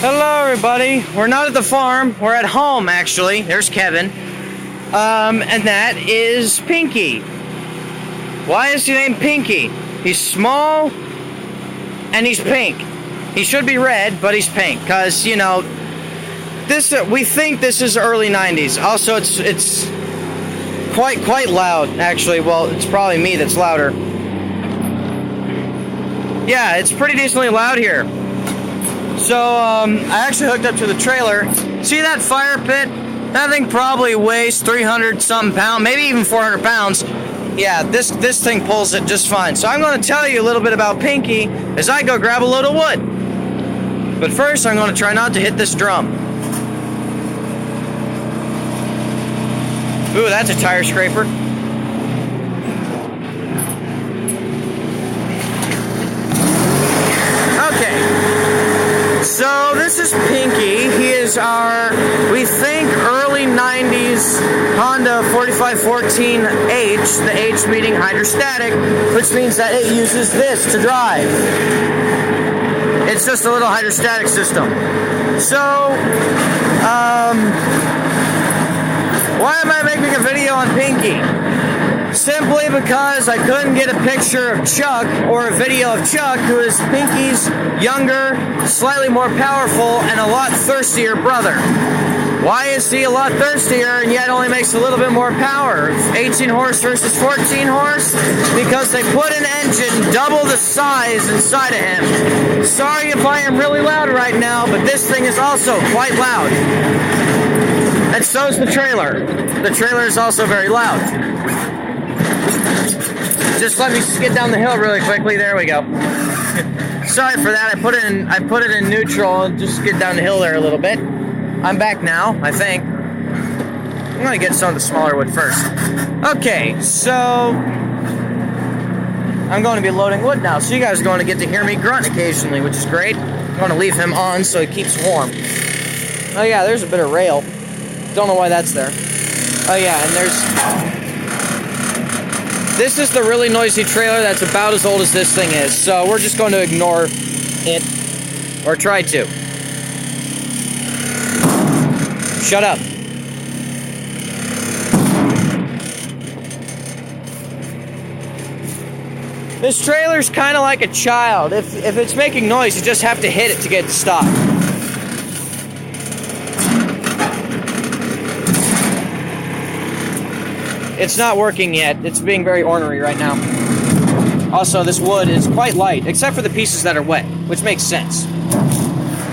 Hello everybody, we're not at the farm, we're at home actually. There's Kevin. And that is Pinky. Why is he named Pinky? He's small and he's pink. He should be red, but he's pink, cause you know, we think this is early 90s. Also, it's quite loud actually. Well, it's probably me that's louder. Yeah, it's pretty decently loud here. So, I actually hooked up to the trailer. See that fire pit? That thing probably weighs 300-something pounds, maybe even 400 pounds. Yeah, this thing pulls it just fine. So I'm going to tell you a little bit about Pinky as I go grab a load of wood. But first, I'm going to try not to hit this drum. Ooh, that's a tire scraper. So this is Pinky. He is our, we think, early 90s Honda 4514H, the H meaning hydrostatic, which means that it uses this to drive. It's just a little hydrostatic system. So, why am I making a video on Pinky? Simply because I couldn't get a picture of Chuck or a video of Chuck, who is Pinky's younger, slightly more powerful, and a lot thirstier brother. Why is he a lot thirstier and yet only makes a little bit more power? 18 horse versus 14 horse? Because they put an engine double the size inside of him. Sorry if I am really loud right now, but this thing is also quite loud. And so is the trailer. The trailer is also very loud. Just let me skid down the hill really quickly. There we go. Sorry for that. I put it in neutral and just skid down the hill there a little bit. I'm back now, I think. I'm gonna get some of the smaller wood first. Okay, so I'm going to be loading wood now, so you guys are going to get to hear me grunt occasionally, which is great. I'm going to leave him on so he keeps warm. Oh yeah, there's a bit of rail. Don't know why that's there. Oh yeah, and there's... This is the really noisy trailer that's about as old as this thing is, so we're just going to ignore it, or try to. Shut up. This trailer's kind of like a child. If it's making noise, you just have to hit it to get it to stop. It's not working yet. It's being very ornery right now. Also, this wood is quite light, except for the pieces that are wet, which makes sense.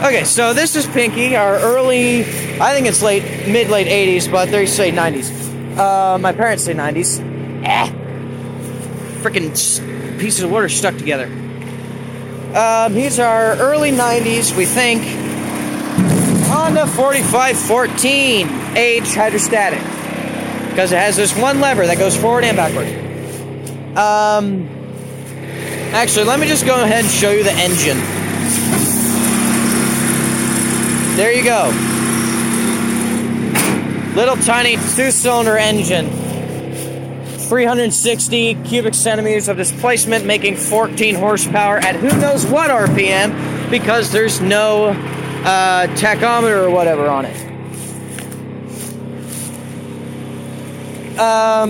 Okay, so this is Pinky, our early, I think it's mid-late 80s, but they say 90s. My parents say 90s. Frickin' pieces of wood are stuck together. He's our early 90s, we think, Honda 4514H hydrostatic. Because it has this one lever that goes forward and backward. Actually, let me just go ahead and show you the engine. There you go. Little tiny 2-cylinder engine. 360 cubic centimeters of displacement, making 14 horsepower at who knows what RPM, because there's no tachometer or whatever on it. I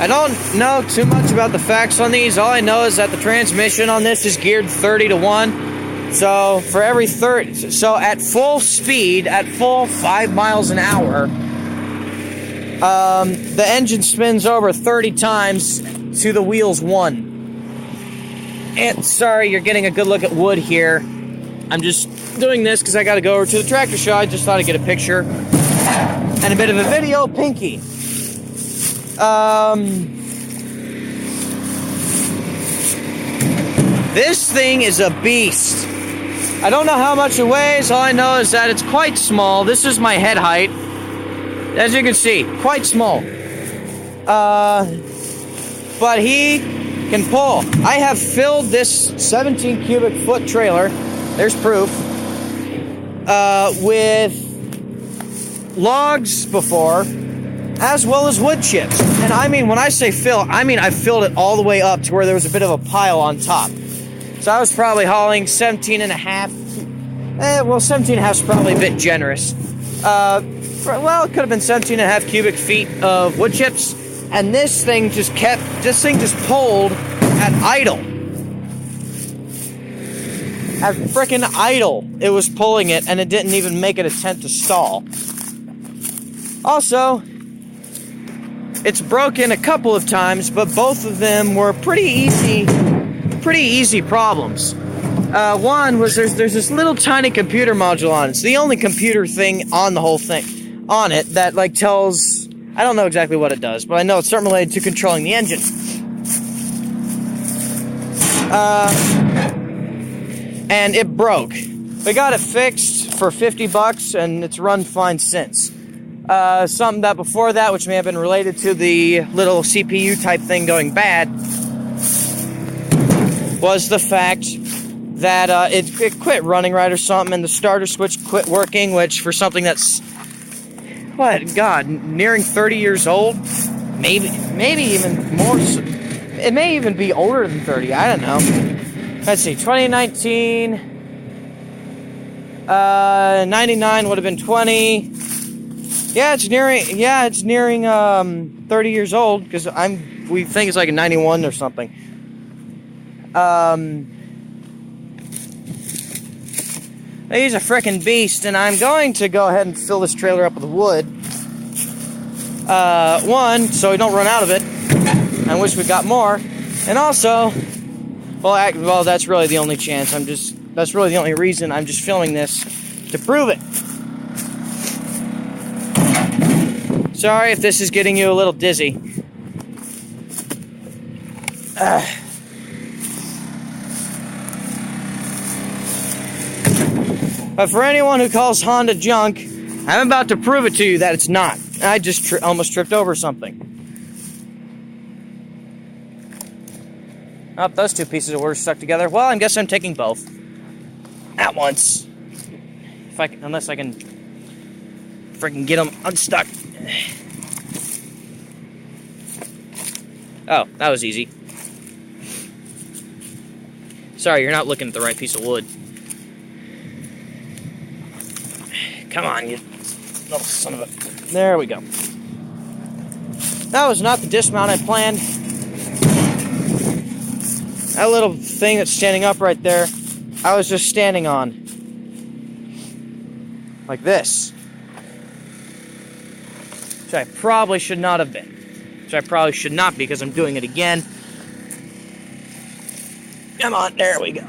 don't know too much about the facts on these. All I know is that the transmission on this is geared 30 to 1. So for every 30, so at full speed, at full 5 miles an hour, the engine spins over 30 times to the wheels 1. And sorry, you're getting a good look at wood here. I'm just doing this because I got to go over to the tractor show. I just thought I'd get a picture and a bit of a video. Pinky. This thing is a beast. I don't know how much it weighs. All I know is that it's quite small. This is my head height. As you can see, quite small. But he can pull. I have filled this 17 cubic foot trailer, there's proof, with logs before, as well as wood chips. And I mean, when I say fill, I mean I filled it all the way up to where there was a bit of a pile on top. So I was probably hauling 17 and a half Well, 17 and a half is probably a bit generous. Well, it could have been 17 and a half cubic feet of wood chips, and this thing just pulled at idle. At frickin' idle, it was pulling it, and it didn't even make an attempt to stall. Also, it's broken a couple of times, but both of them were pretty easy problems. One was there's this little tiny computer module on it. It's the only computer thing on the whole thing, on it, that like tells, I don't know exactly what it does, but I know it's something related to controlling the engine. And it broke. We got it fixed for $50, and it's run fine since. Something that before that, which may have been related to the little CPU type thing going bad, was the fact that it quit running right or something, and the starter switch quit working, which for something that's, what, God, nearing 30 years old? Maybe even more, it may even be older than 30, I don't know. Let's see, 2019, 99 would have been 20. Yeah, it's nearing 30 years old, because we think it's like a 91 or something. He's a frickin' beast, and I'm going to go ahead and fill this trailer up with wood. One, so we don't run out of it. I wish we got more. And also, well, that's really the only chance. That's really the only reason I'm just filming this, to prove it. Sorry if this is getting you a little dizzy. But for anyone who calls Honda junk, I'm about to prove it to you that it's not. I just almost tripped over something. Oh, those two pieces of wood are stuck together. Well, I guess I'm taking both at once. Unless I can freaking get them unstuck. Oh, that was easy. Sorry, you're not looking at the right piece of wood. Come on, you little son of a... There we go. That was not the dismount I planned. That little thing that's standing up right there, I was just standing on. Like this. Which I probably should not have been. Which I probably should not be, because I'm doing it again. Come on, there we go.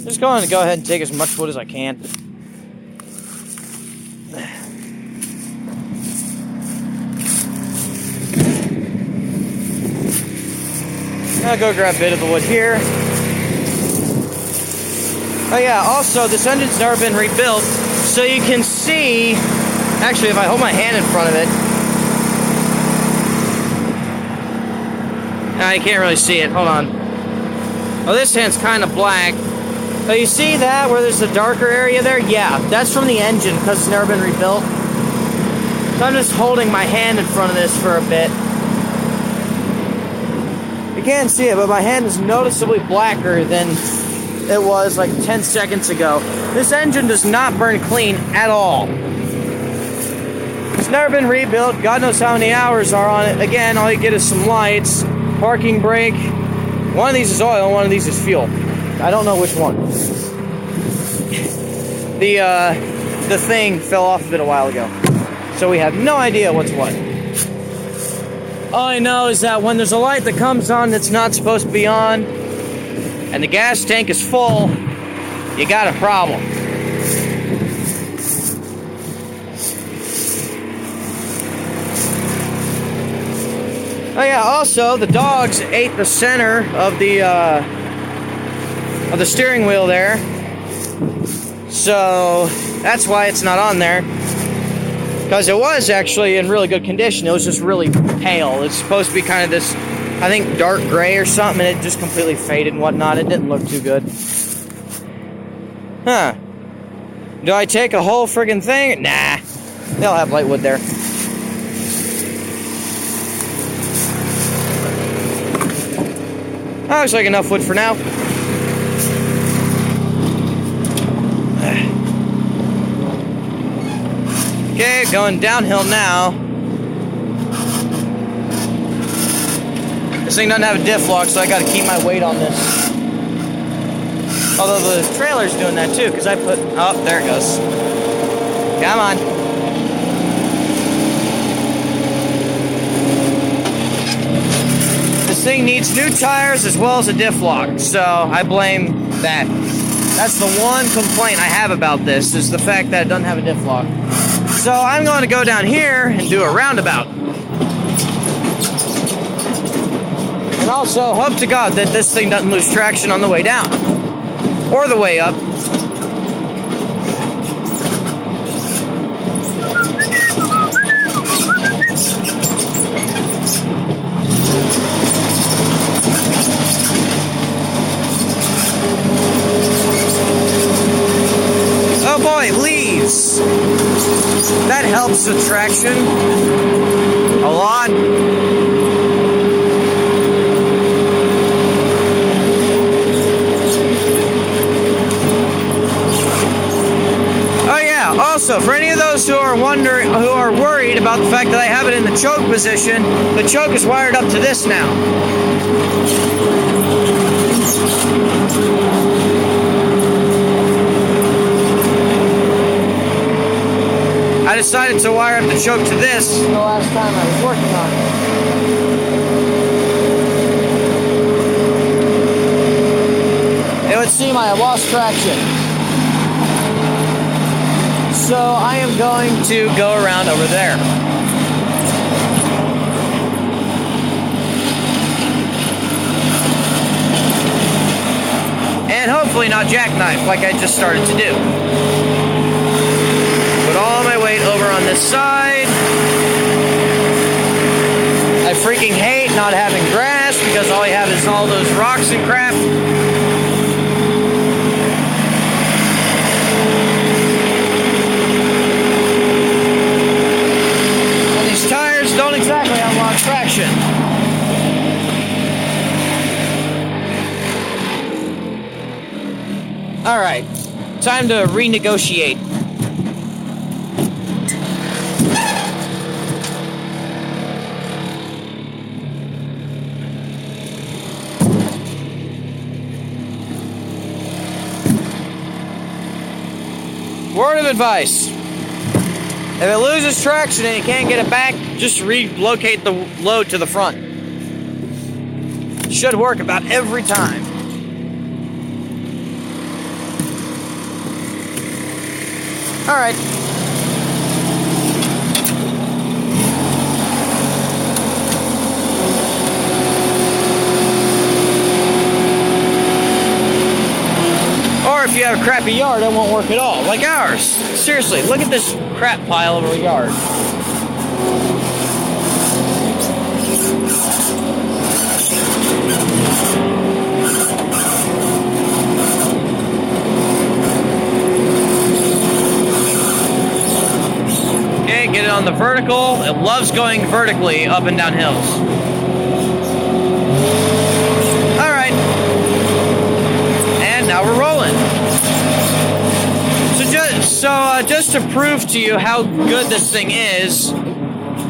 Just going to go ahead and take as much wood as I can. I'll go grab a bit of the wood here. Oh yeah, also this engine's never been rebuilt, so you can see, actually if I hold my hand in front of it, I can't really see it, hold on. Oh, this hand's kind of black. Oh, you see that, where there's a darker area there? Yeah, that's from the engine, because it's never been rebuilt. So I'm just holding my hand in front of this for a bit. You can't see it, but my hand is noticeably blacker than it was like 10 seconds ago. This engine does not burn clean at all. It's never been rebuilt. God knows how many hours are on it. Again, all you get is some lights, parking brake. One of these is oil, and one of these is fuel. I don't know which one. The thing fell off of it a while ago, so we have no idea what's what. All I know is that when there's a light that comes on that's not supposed to be on, and the gas tank is full, you got a problem. Oh yeah, also the dogs ate the center of the steering wheel there, so that's why it's not on there. Because it was actually in really good condition. It was just really pale. It's supposed to be kind of this, I think, dark gray or something, and it just completely faded and whatnot. It didn't look too good. Huh. Do I take a whole friggin' thing? Nah. They'll have light wood there. looks like enough wood for now. Okay, going downhill now. This thing doesn't have a diff lock, so I gotta keep my weight on this. Although the trailer's doing that too, because I put... Oh, there it goes. Come on. This thing needs new tires as well as a diff lock, so I blame that. That's the one complaint I have about this, is the fact that it doesn't have a diff lock. So I'm going to go down here and do a roundabout. And also, hope to God that this thing doesn't lose traction on the way down. Or the way up. Oh boy, leaves! That helps with traction a lot. Oh yeah, also for any of those who are worried about the fact that I have it in the choke position, the choke is wired up to this now. I decided to wire up the choke to this the last time I was working on it. It would seem I have lost traction. So I am going to go around over there. And hopefully not jackknife like I just started to do. Put all my weight over on this side. I freaking hate not having grass because all I have is all those rocks and crap. And these tires don't exactly have a lot of traction. Alright, time to renegotiate. Word of advice. If it loses traction and you can't get it back, just relocate the load to the front. Should work about every time. Alright. Or if you have a crappy yard, it won't work at all. Like ours. Seriously, look at this crap pile of a yard. Okay, get it on the vertical. It loves going vertically up and down hills. Alright. And now we're rolling. So just to prove to you how good this thing is,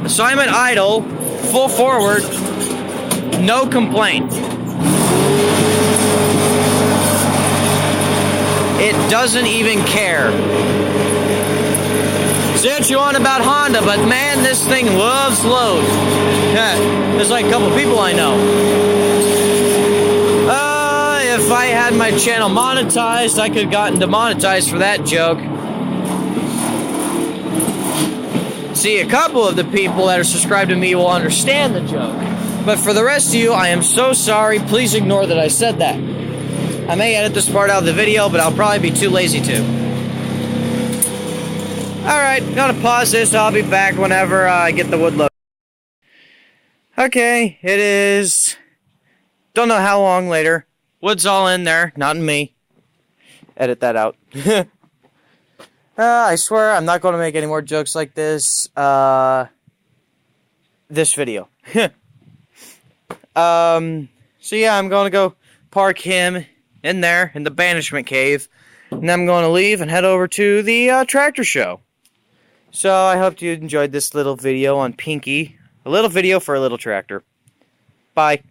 so I'm at idle, full forward, no complaint. It doesn't even care. Say what you want about Honda, but man, this thing loves load. Yeah, there's like a couple people I know. If I had my channel monetized, I could have gotten demonetized for that joke. See, a couple of the people that are subscribed to me will understand the joke. But for the rest of you, I am so sorry. Please ignore that I said that. I may edit this part out of the video, but I'll probably be too lazy to. Alright, gonna pause this. I'll be back whenever I get the wood load. Okay, it is... Don't know how long later. Wood's all in there, not in me. Edit that out. I swear I'm not going to make any more jokes like this. This video. So yeah, I'm going to go park him in there in the banishment cave, and then I'm going to leave and head over to the tractor show. So I hope you enjoyed this little video on Pinky. A little video for a little tractor. Bye.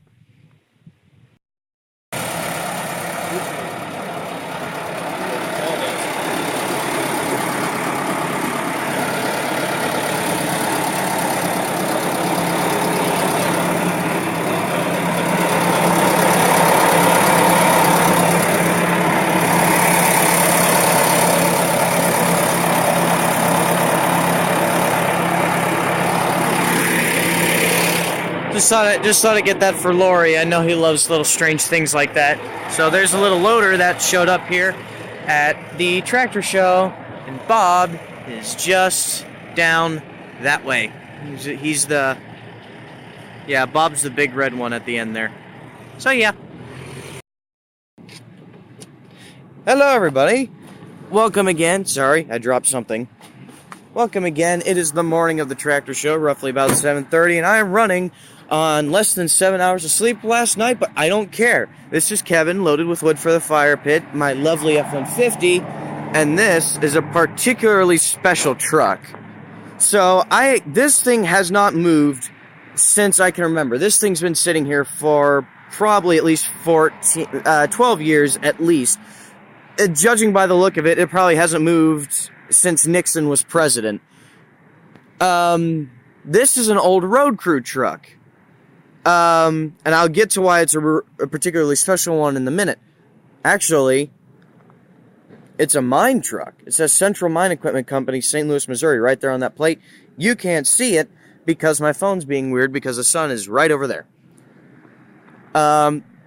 Just thought I'd get that for Lori. I know he loves little strange things like that. So there's a little loader that showed up here at the tractor show, and Bob is just down that way. Bob's the big red one at the end there. So yeah. Hello everybody. Welcome again. Sorry, I dropped something. Welcome again. It is the morning of the tractor show, roughly about 7:30, and I am running on less than 7 hours of sleep last night, but I don't care. This is Kevin, loaded with wood for the fire pit, my lovely F-150, and this is a particularly special truck. So this thing has not moved since I can remember. This thing's been sitting here for probably at least 12 years at least. Judging by the look of it, it probably hasn't moved since Nixon was president. This is an old road crew truck. And I'll get to why it's a particularly special one in a minute. Actually, it's a mine truck. It says Central Mine Equipment Company, St. Louis, Missouri, right there on that plate. You can't see it because my phone's being weird because the sun is right over there.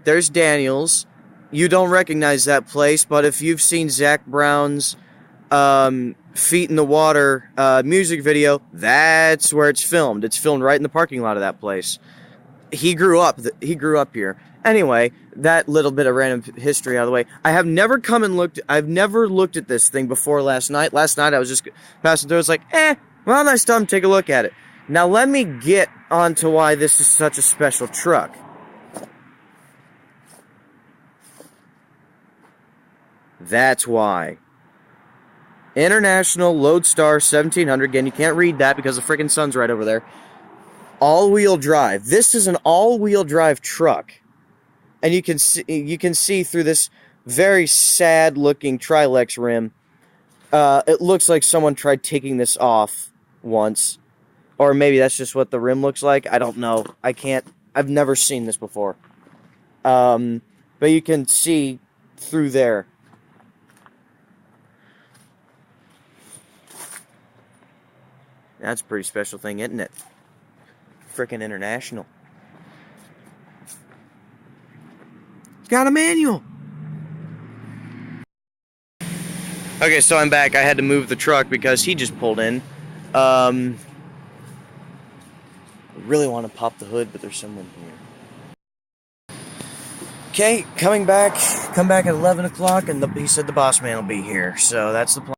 There's Daniels. You don't recognize that place, but if you've seen Zach Brown's Feet in the Water music video, that's where it's filmed. It's filmed right in the parking lot of that place. He grew up here. Anyway, that little bit of random history out of the way. I've never looked at this thing before last night. Last night I was just passing through. I was like, well, nice time to take a look at it. Now let me get on to why this is such a special truck. That's why. International Lodestar 1700. Again, you can't read that because the freaking sun's right over there. All-wheel drive. This is an all-wheel drive truck. And you can see through this very sad-looking Trilex rim. It looks like someone tried taking this off once. Or maybe that's just what the rim looks like. I don't know. I've never seen this before. But you can see through there. That's a pretty special thing, isn't it? Frickin' International. It's got a manual. Okay, so I'm back. I had to move the truck because he just pulled in. I really want to pop the hood, but there's someone here. Okay, come back at 11 o'clock, and he said the boss man will be here. So that's the plan.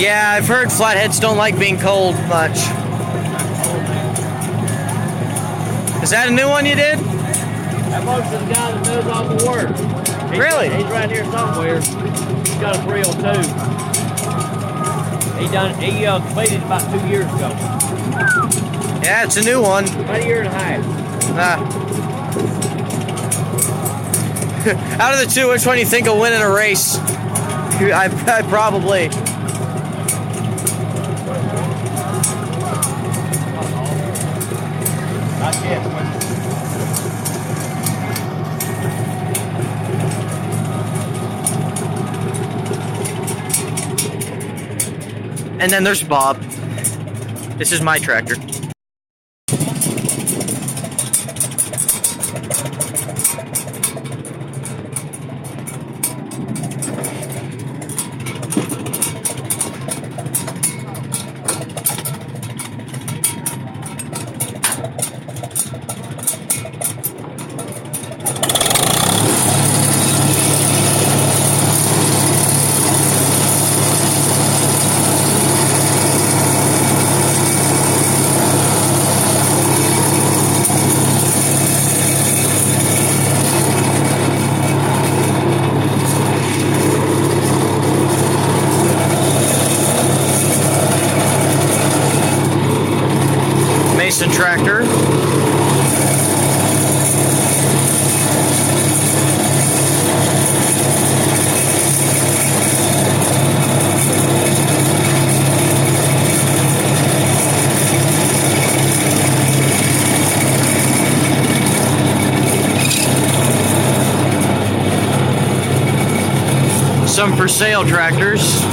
Yeah, I've heard flatheads don't like being cold much. Is that a new one you did? That most of the guy that does all the work. Really? He's right here somewhere. He's got a 302. He completed about 2 years ago. Yeah, it's a new one. About a year and a half. Out of the two, which one do you think will win in a race? I probably. Not yet. And then there's Bob. This is my tractor. decent tractor. Some for sale tractors.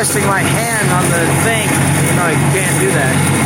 resting my hand on the thing. You know, you can't do that.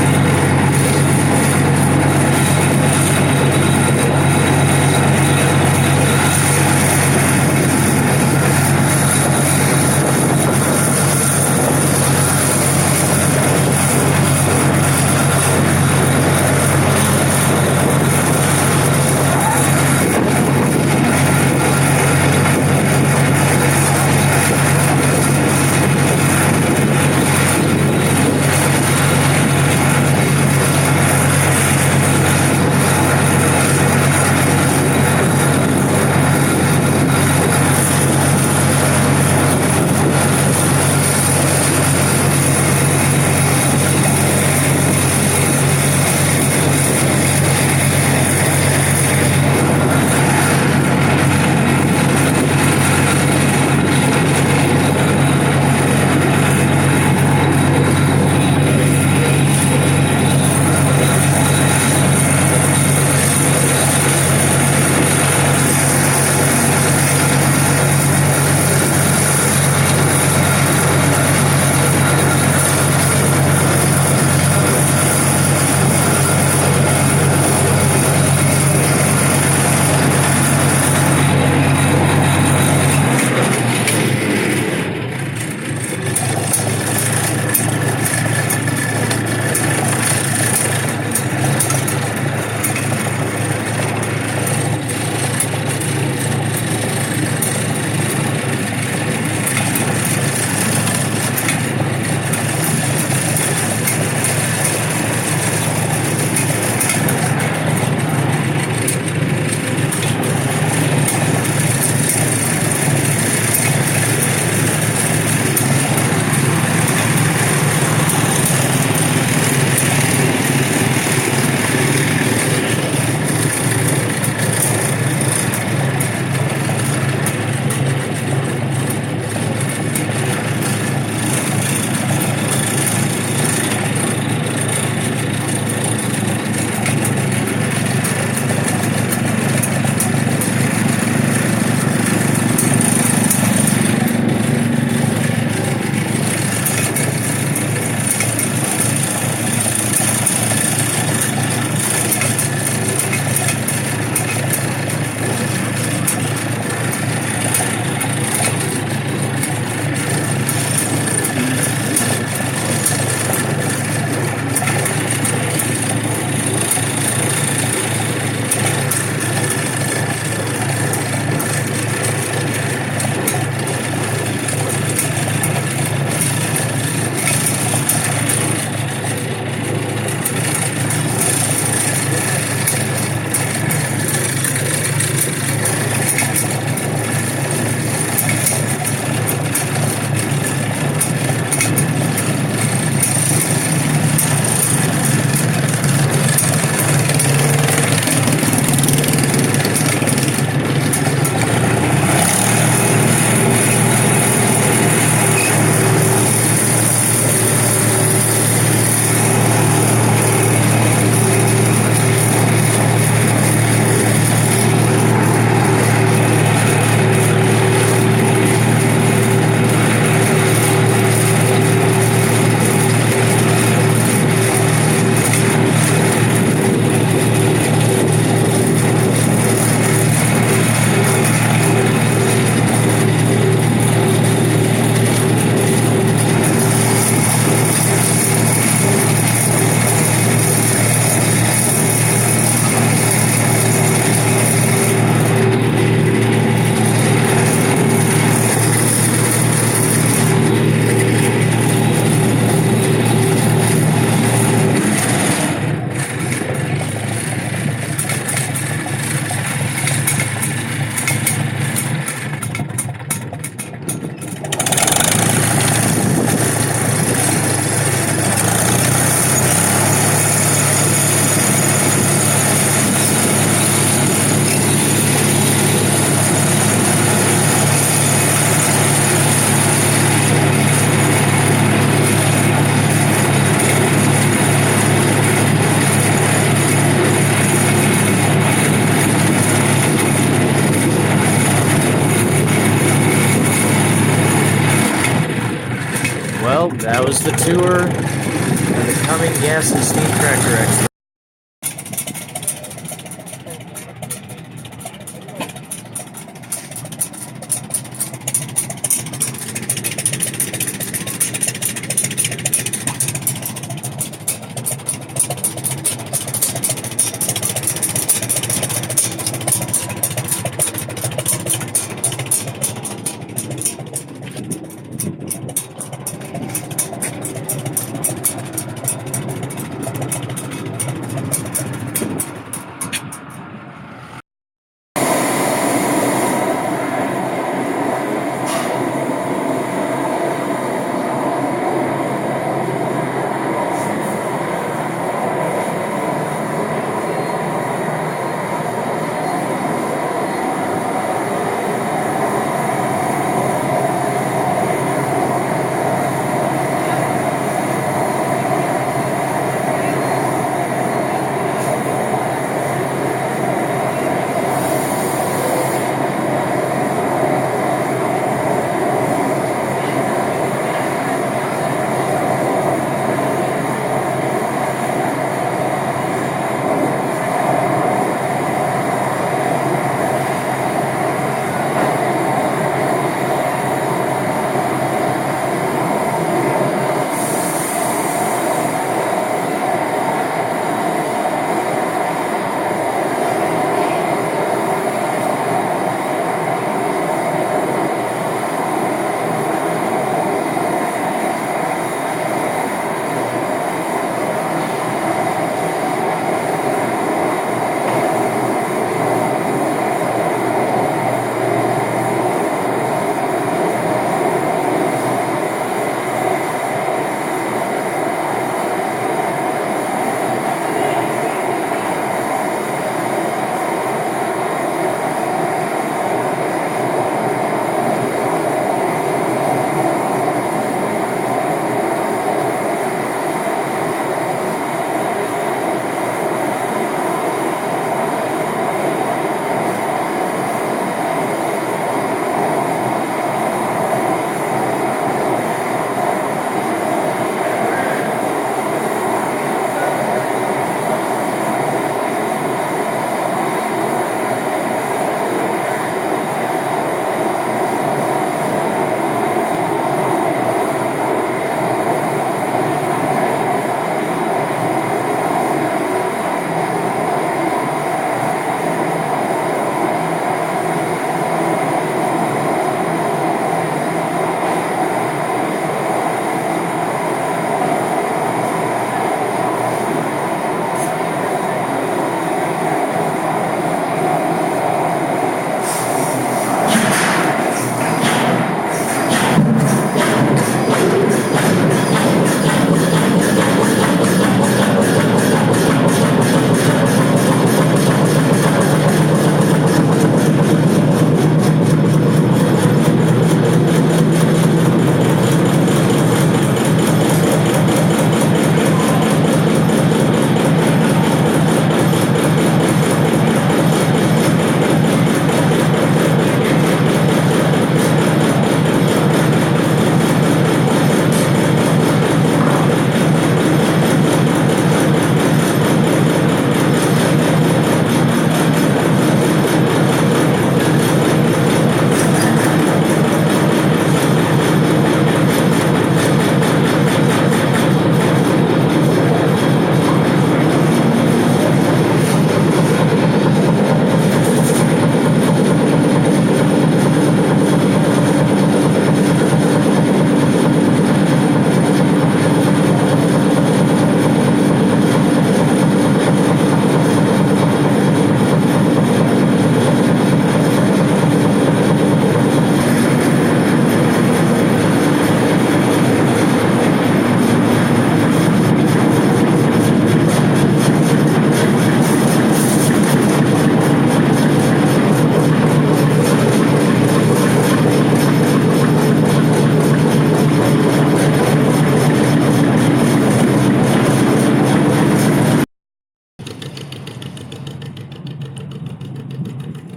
Well, that was the tour of the Cumming gas and steam tractor expo.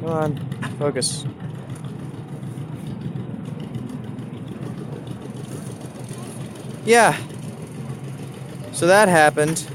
Come on, focus. yeah. So that happened.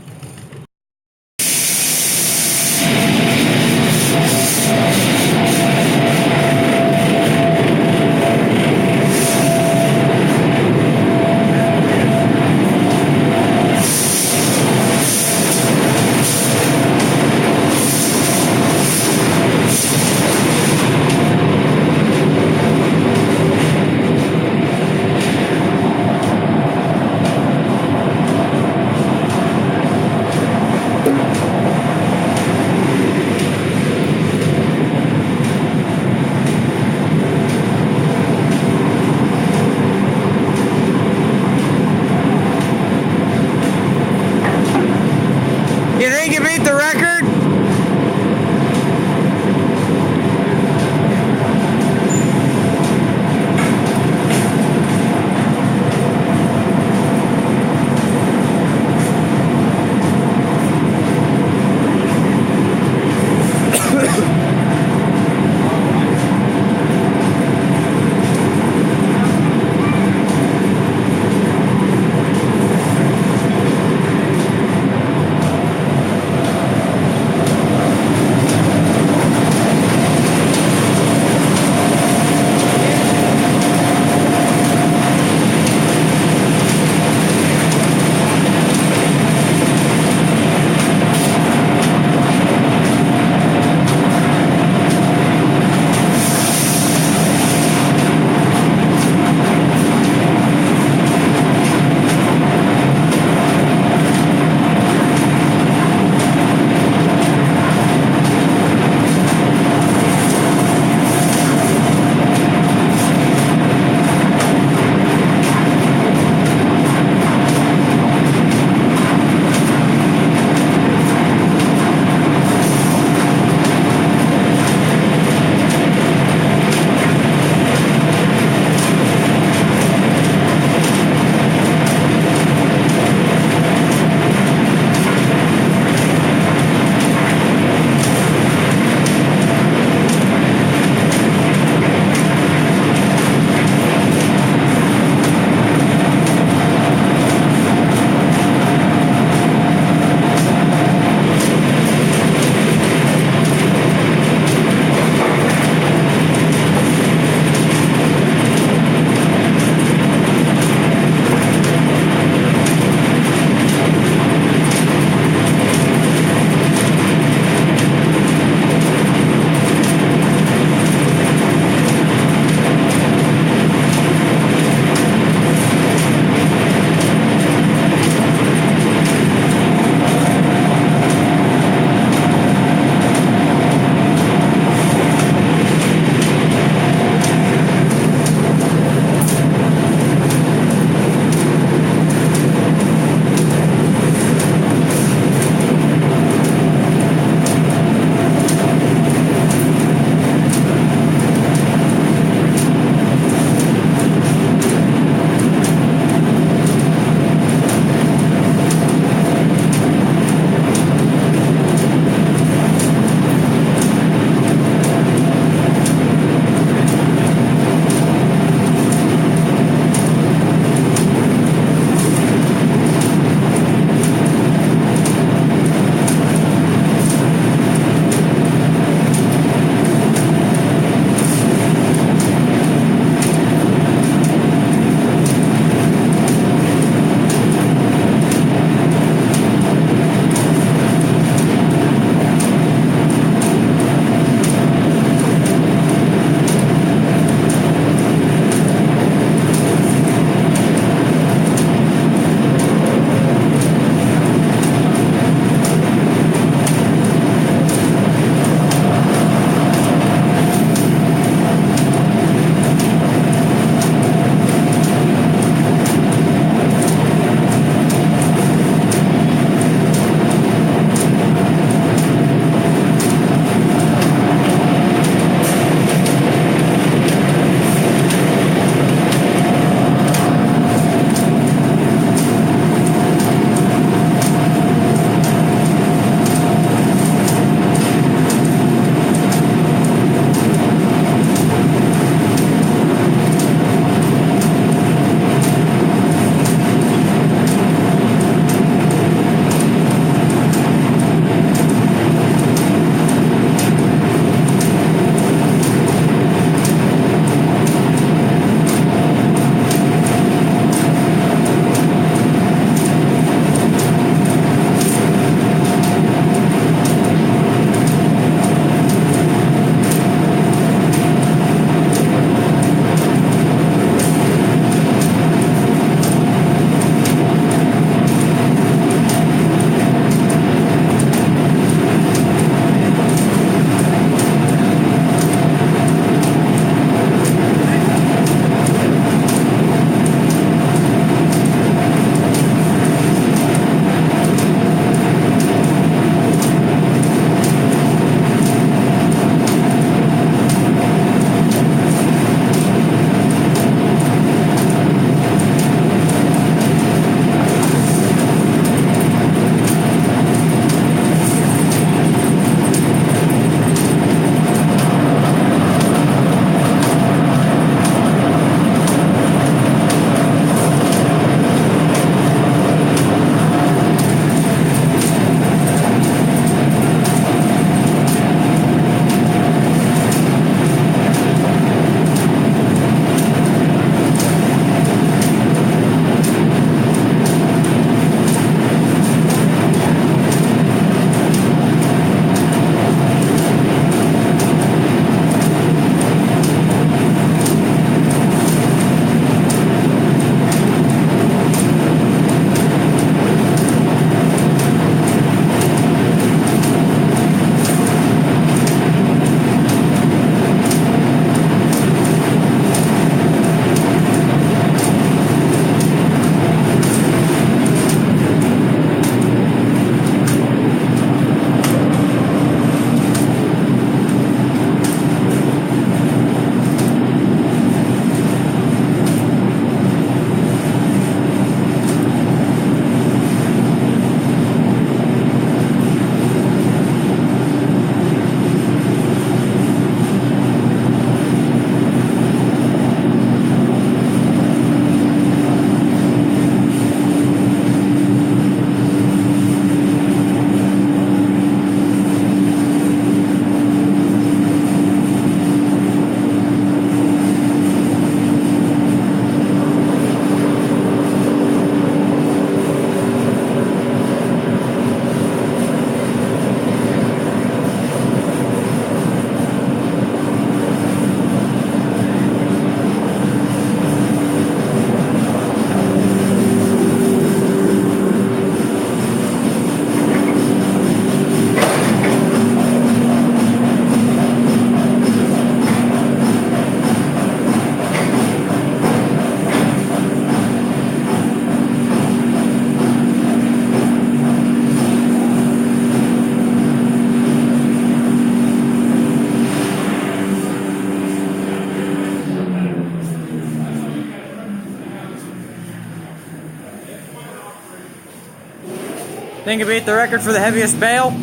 Think it beat the record for the heaviest bale?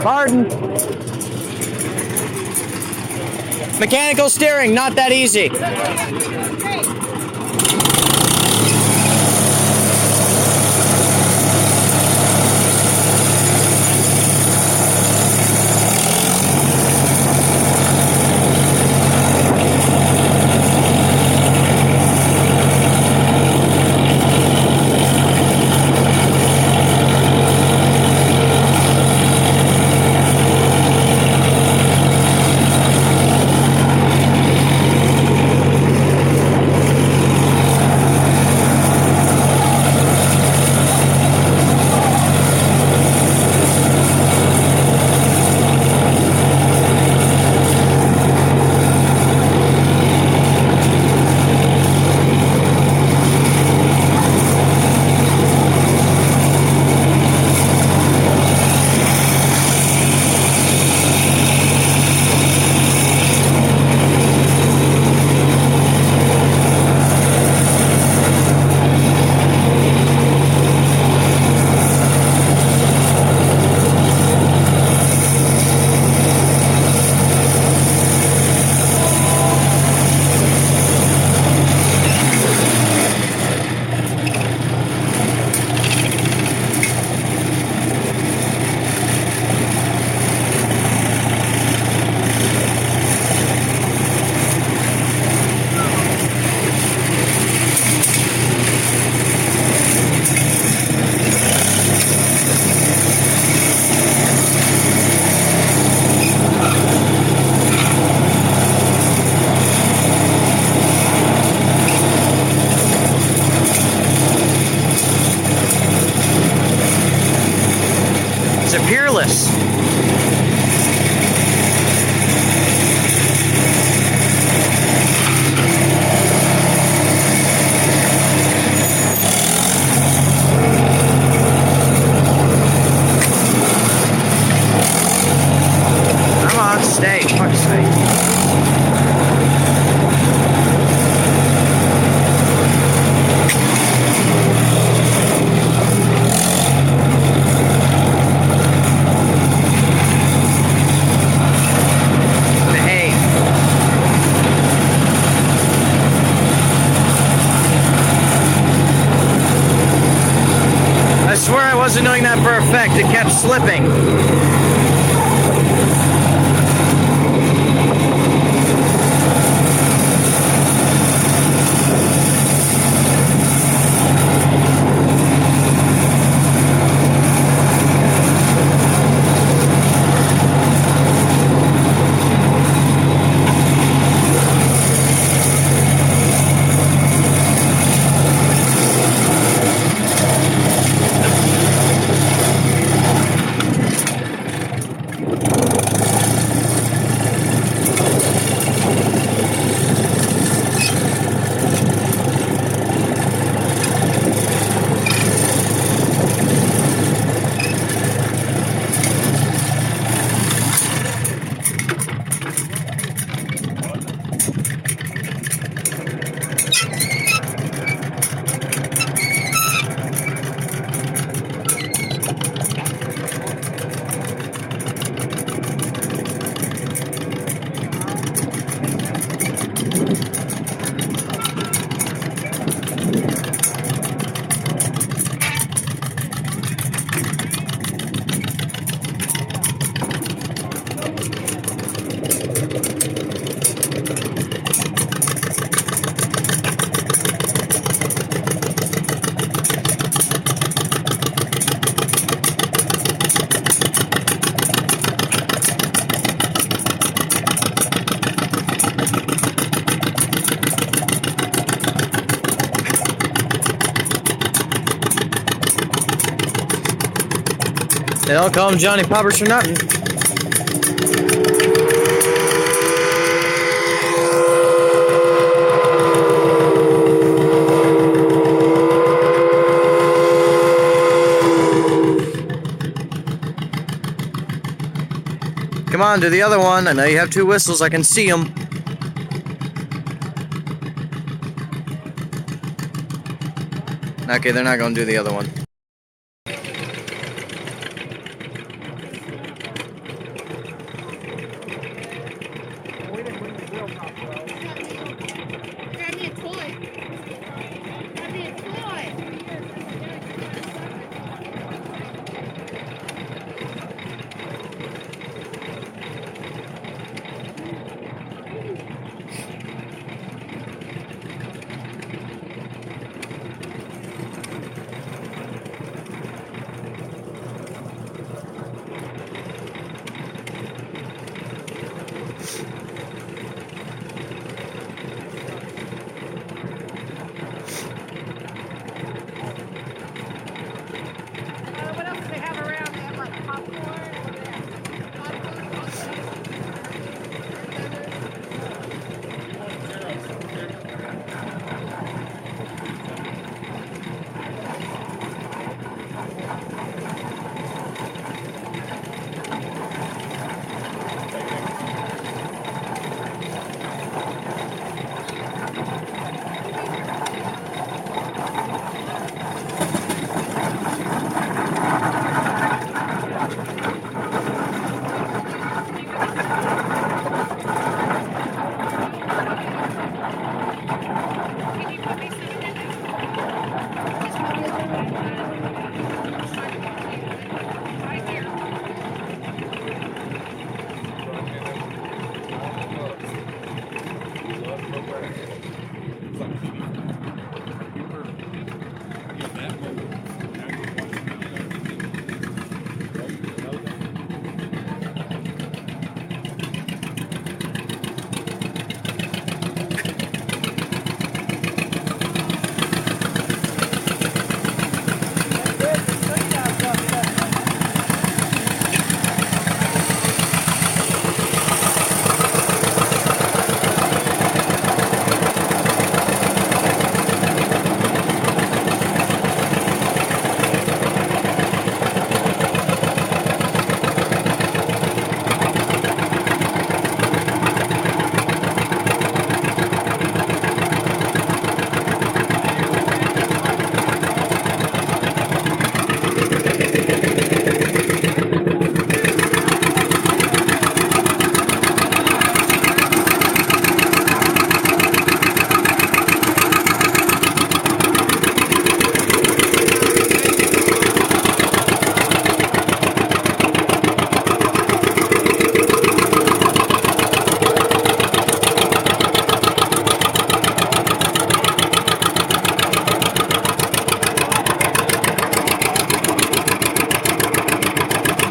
Pardon? Mechanical steering, not that easy. Peerless. Come on, stay. Fuck's sake. I swear I wasn't doing that for effect, it kept slipping. They don't call him Johnny Poppers for nothing. Come on, do the other one. I know you have 2 whistles. I can see them. Okay, they're not going to do the other one.